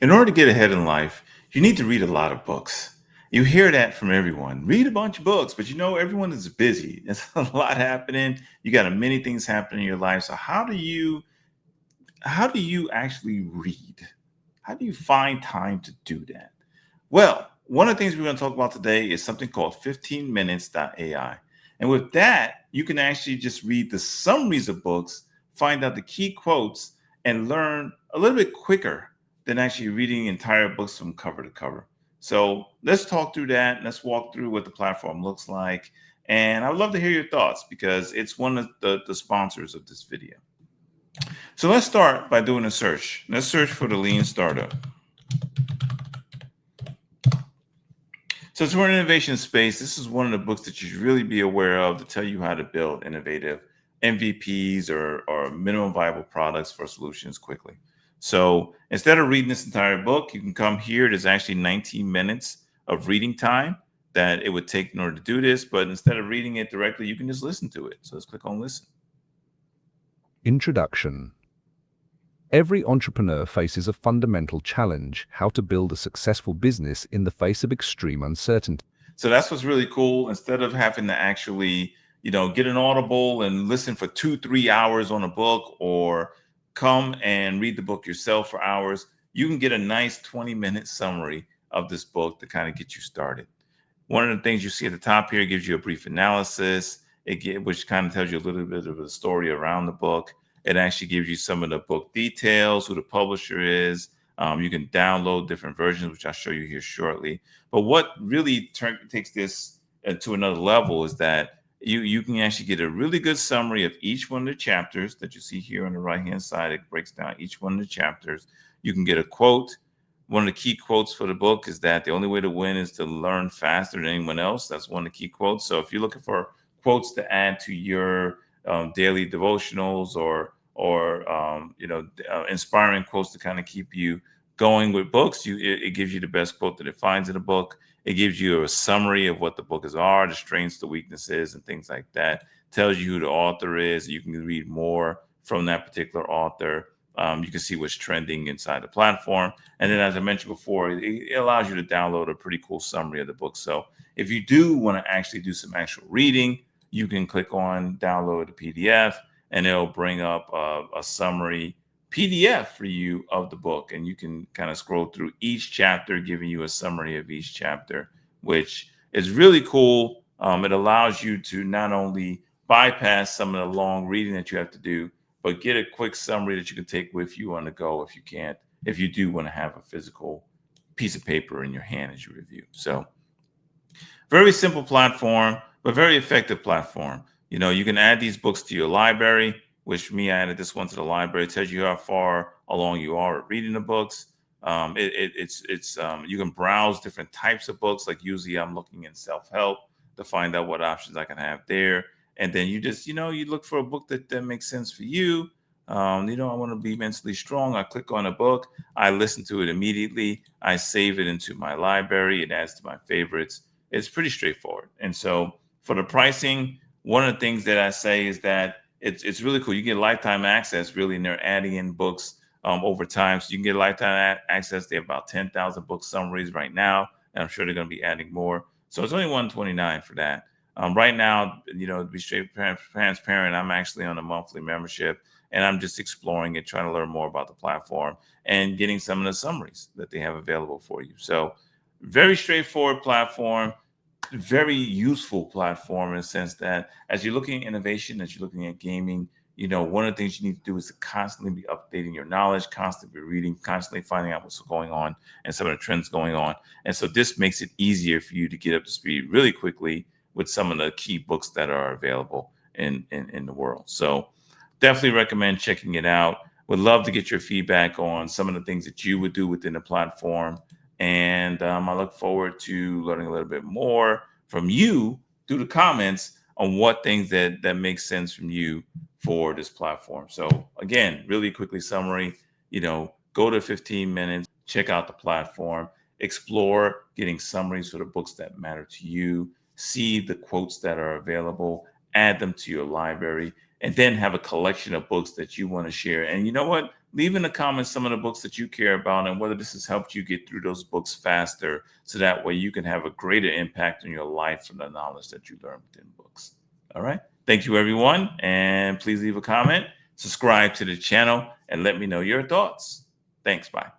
In order to get ahead in life, you need to read a lot of books. You hear that from everyone. Read a bunch of books, but everyone is busy. There's a lot happening. You got many things happening in your life. So how do you actually read? How do you find time to do that? Well, one of the things we're going to talk about today is something called 15Minutes.ai. And with that, you can actually just read the summaries of books, find out the key quotes, and learn a little bit quicker than actually reading entire books from cover to cover. So let's talk through that. Let's walk through what the platform looks like. And I would love to hear your thoughts because it's one of the sponsors of this video. So let's start by doing a search. Let's search for the Lean Startup. So it's for an innovation space. This is one of the books that you should really be aware of to tell you how to build innovative MVPs or minimum viable products for solutions quickly. So instead of reading this entire book, you can come here. There's actually 19 minutes of reading time that it would take in order to do this. But instead of reading it directly, you can just listen to it. So let's click on listen. Introduction. Every entrepreneur faces a fundamental challenge: how to build a successful business in the face of extreme uncertainty. So that's what's really cool. Instead of having to actually, get an Audible and listen for 2-3 hours on a book or come and read the book yourself for hours, you can get a nice 20-minute summary of this book to kind of get you started. One of the things you see at the top here gives you a brief analysis, which kind of tells you a little bit of a story around the book. It actually gives you some of the book details, who the publisher is. You can download different versions, which I'll show you here shortly. But what really takes this to another level is that you can actually get a really good summary of each one of the chapters that you see here on the right-hand side. It breaks down each one of the chapters. You can get a quote. One of the key quotes for the book is that the only way to win is to learn faster than anyone else. That's one of the key quotes. So if you're looking for quotes to add to your daily devotionals or inspiring quotes to kind of keep you going with books, it gives you the best quote that it finds in a book. It gives you a summary of what the book are, the strengths, the weaknesses, and things like that. Tells you who the author is. You can read more from that particular author. You can see what's trending inside the platform. And then, as I mentioned before, it allows you to download a pretty cool summary of the book. So if you do want to actually do some actual reading, you can click on download the PDF, and it'll bring up a summary PDF for you of the book. And you can kind of scroll through each chapter, giving you a summary of each chapter, which is really cool. It allows you to not only bypass some of the long reading that you have to do, but get a quick summary that you can take with you on the go if you do want to have a physical piece of paper in your hand as you review. So very simple platform, but very effective platform. You can add these books to your library, which I added this one to the library. It tells you how far along you are at reading the books. You can browse different types of books. Like usually I'm looking in self-help to find out what options I can have there. And then you just, you look for a book that makes sense for you. I want to be mentally strong. I click on a book. I listen to it immediately. I save it into my library. It adds to my favorites. It's pretty straightforward. And so for the pricing, one of the things that I say is that it's really cool. You get lifetime access, really, and they're adding in books over time. So you can get lifetime access. They have about 10,000 book summaries right now, and I'm sure they're going to be adding more. So it's only $129 for that. Right now, to be straight transparent, I'm actually on a monthly membership, and I'm just exploring it, trying to learn more about the platform and getting some of the summaries that they have available for you. So very straightforward platform. Very useful platform in the sense that as you're looking at innovation, as you're looking at gaming, one of the things you need to do is to constantly be updating your knowledge, constantly be reading, constantly finding out what's going on and some of the trends going on. And so this makes it easier for you to get up to speed really quickly with some of the key books that are available in the world. So definitely recommend checking it out. Would love to get your feedback on some of the things that you would do within the platform. And I look forward to learning a little bit more from you through the comments on what things that make sense from you for this platform. So again, really quickly summary, go to 15 minutes, check out the platform, explore getting summaries for the books that matter to you, see the quotes that are available, add them to your library, and then have a collection of books that you want to share. And you know what? leave in the comments some of the books that you care about and whether this has helped you get through those books faster, so that way you can have a greater impact on your life from the knowledge that you learn within books. All right. Thank you, everyone. And please leave a comment, subscribe to the channel, and let me know your thoughts. Thanks. Bye.